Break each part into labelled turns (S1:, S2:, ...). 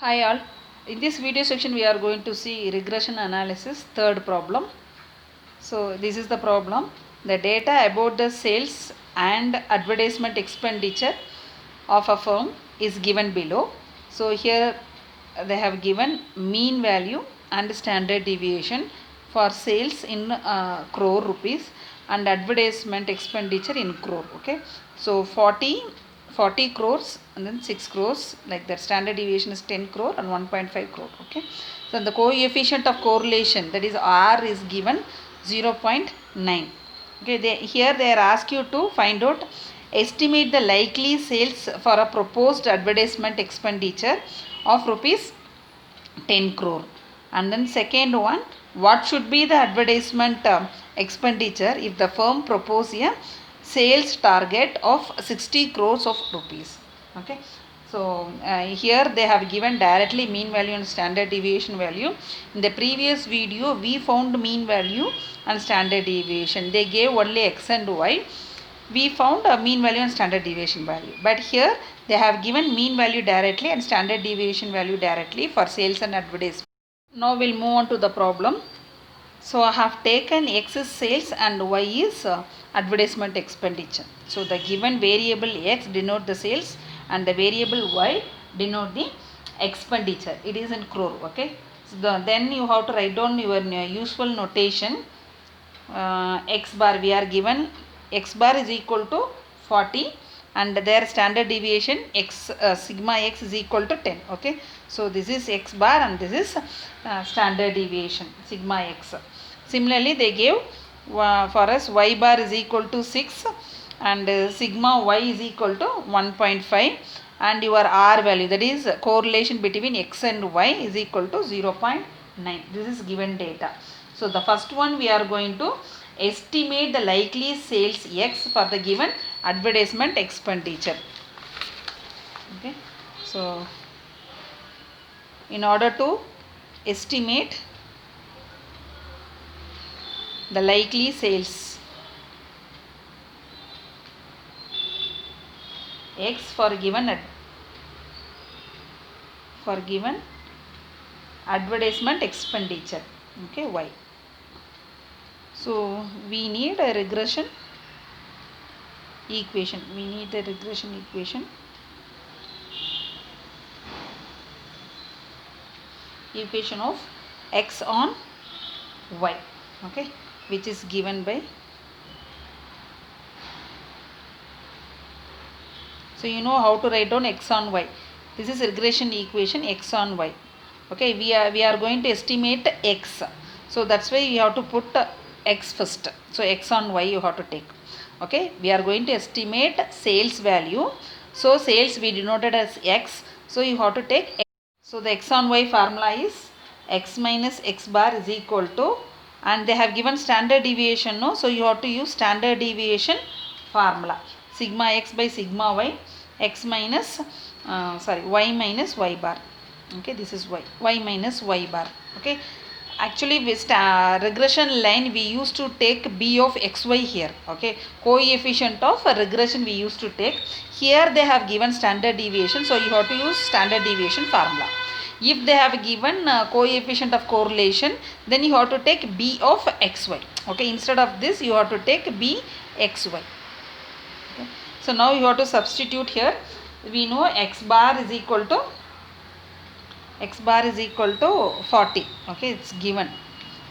S1: Hi all, in this video section we are going to see regression analysis third problem. So this is the problem. The data about the sales and advertisement expenditure of a firm is given below. So here they have given mean value and standard deviation for sales in crore rupees and advertisement expenditure in crore. Okay, so 40 crores and then 6 crores, like that. Standard deviation is 10 crore and 1.5 crore. Okay, so the coefficient of correlation, that is R, is given 0.9. Okay, here they are asked you to find out, estimate the likely sales for a proposed advertisement expenditure of rupees 10 crore. And then second one, what should be the advertisement expenditure if the firm propose a sales target of 60 crores of rupees. Okay, so here they have given directly mean value and standard deviation value. In the previous video we found mean value and standard deviation. They gave only x and y. We found a mean value and standard deviation value, but here they have given mean value directly and standard deviation value directly for sales and advertisement. Now we'll move on to the problem. So I have taken x is sales and y is advertisement expenditure. So the given variable x denote the sales and the variable y denote the expenditure. It is in crore. Okay, so then you have to write down your useful notation. X bar, we are given x bar is equal to 40 and their standard deviation x sigma x is equal to 10. Okay, so this is x bar and this is standard deviation sigma x. Similarly they gave for us y bar is equal to 6 and sigma y is equal to 1.5 and your r value, that is correlation between x and y, is equal to 0.9. This is given data. So the first one, we are going to estimate the likely sales x for the given advertisement expenditure. Okay, so in order to estimate the likely sales x for given advertisement expenditure, okay, y. So we need a regression equation. Equation of x on y, okay, which is given by, so you know how to write down x on y. This is regression equation x on y. Okay, we are going to estimate x, so that's why you have to put x first. So x on y you have to take. Okay, we are going to estimate sales value. So sales we denoted as x, so you have to take x. So the x on y formula is x minus x bar is equal to, and they have given standard deviation, no, so you have to use standard deviation formula, sigma x by sigma y, x minus y minus y bar. Okay, this is y minus y bar. Okay, actually with regression line we used to take b of xy here. Okay, coefficient of regression we used to take. Here they have given standard deviation, so you have to use standard deviation formula. If they have given coefficient of correlation, then you have to take b of xy. Okay, instead of this you have to take b xy. Okay, so now you have to substitute here. We know x bar is equal to 40. Okay, it's given,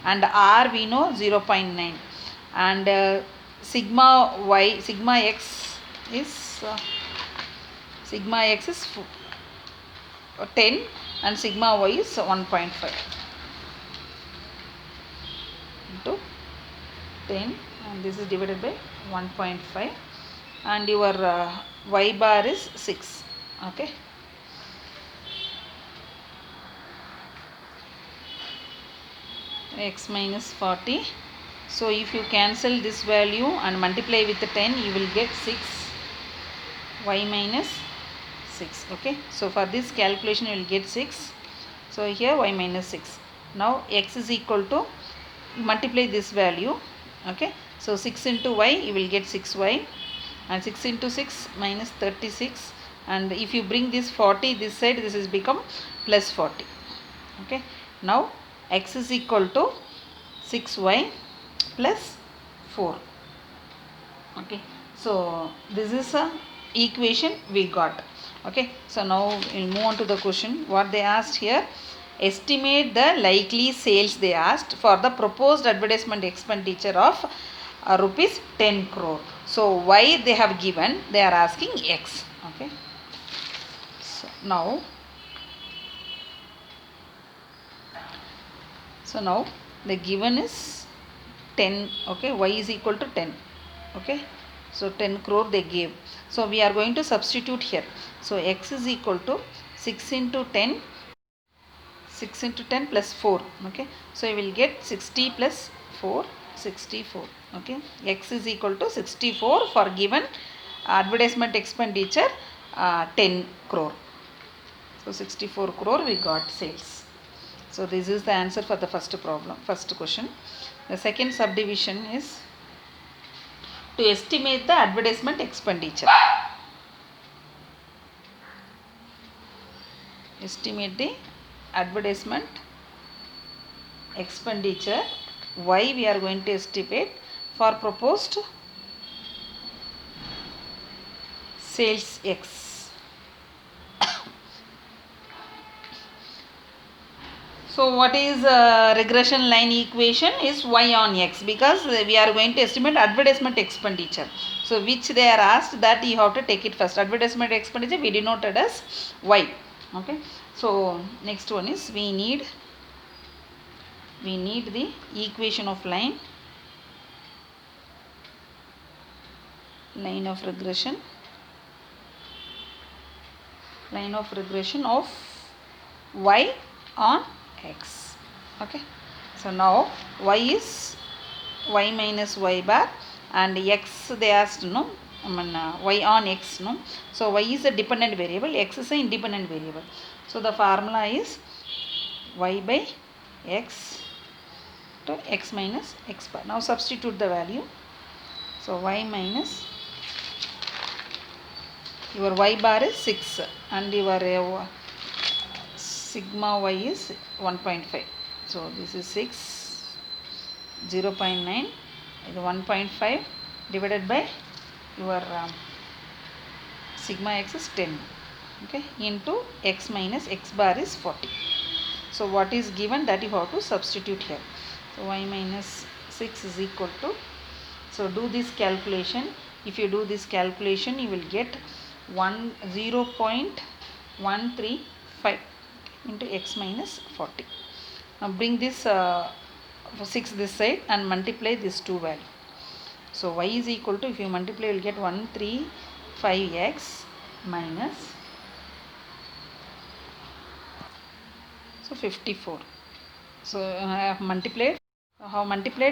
S1: and r we know 0.9, and sigma x is 10 and sigma y is 1.5 into 10, and this is divided by 1.5, and your y bar is 6. Okay, x minus 40. So if you cancel this value and multiply with the 10, you will get 6, y minus 6. Okay, so for this calculation you will get 6. So here y minus 6. Now x is equal to, multiply this value. Okay, so 6 into y you will get 6y, and 6 into 6 minus 36 and if you bring this 40 this side, this is become plus 40. Okay, now x is equal to 6y plus 4. Okay, so this is a equation we got. Okay, so now we'll move on to the question. What they asked here, estimate the likely sales they asked for the proposed advertisement expenditure of rupees 10 crore. So why they have given, they are asking x. Okay, so now the given is 10. Okay, y is equal to 10. Okay, so 10 crore they gave. So we are going to substitute here. So x is equal to 6 into 10 plus 4. Okay, so you will get 60 plus 4, 64. Okay, x is equal to 64 for given advertisement expenditure 10 crore. So 64 crore we got sales. So this is the answer for the first question. The second subdivision is to estimate the advertisement expenditure. Estimate the advertisement expenditure. Why we are going to estimate for proposed sales x. So what is regression line equation is y on x, because we are going to estimate advertisement expenditure. So which they are asked, that you have to take it first. Advertisement expenditure we denoted as y. Okay, so next one is we need the equation of line of regression of y on x. Okay, so now y is y minus y bar, and x they asked y on x. So y is a dependent variable, x is an independent variable. So the formula is y by x to x minus x bar. Now substitute the value. So y minus, your y bar is 6 and your sigma y is 1.5. So this is 6, 0.9, 1.5 divided by your sigma x is 10. Okay, into x minus x bar is 40. So what is given, that you have to substitute here. So y minus 6 is equal to, so do this calculation. If you do this calculation, you will get 0.135 into x minus 40. Now bring this 6 this side and multiply this two value. So y is equal to, if you multiply, you will get 135x minus, so 54. So I have multiplied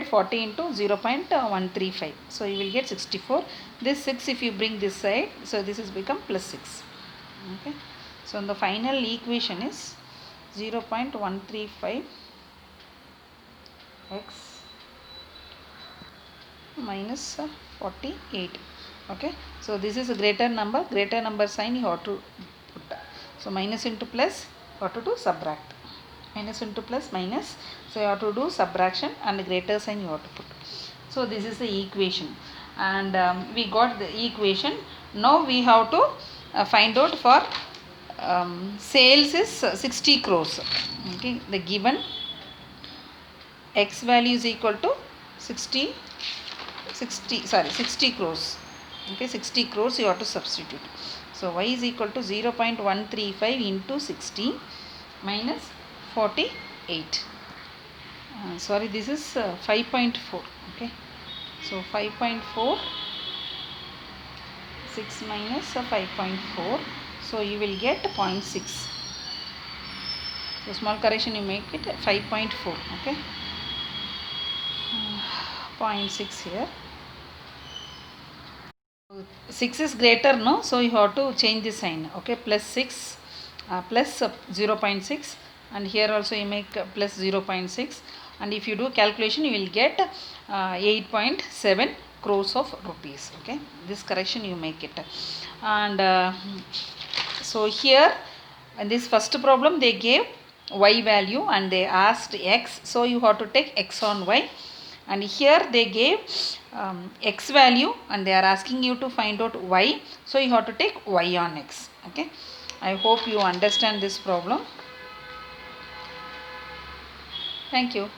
S1: 40 into 0.135. So you will get 64. This 6 if you bring this side, so this is become plus 6. Okay, so the final equation is 0.135 x minus 48. Okay, so this is a greater number sign you have to put. So minus into plus, you have to do subtract. Minus into plus minus, so you have to do subtraction, and greater sign you have to put. So this is the equation, and we got the equation. Now we have to find out for sales is 60 crores. Okay, the given x value is equal to 60 crores. Okay, 60 crores you have to substitute. So y is equal to 0.135 into 60 minus 48. This is 5.4. Okay, so 5.4, 6 minus 5.4, so you will get 0.6. So small correction, you make it 5.4. Okay, 0.6 here. 6 is greater, no? So you have to change the sign. Okay, plus 6 plus 0.6, and here also you make plus 0.6, and if you do calculation you will get 8.7 crores of rupees. Okay, this correction you make it, and So here in this first problem they gave y value and they asked x, so you have to take x on y. And here they gave x value and they are asking you to find out y, so you have to take y on x. Okay, I hope you understand this problem. Thank you.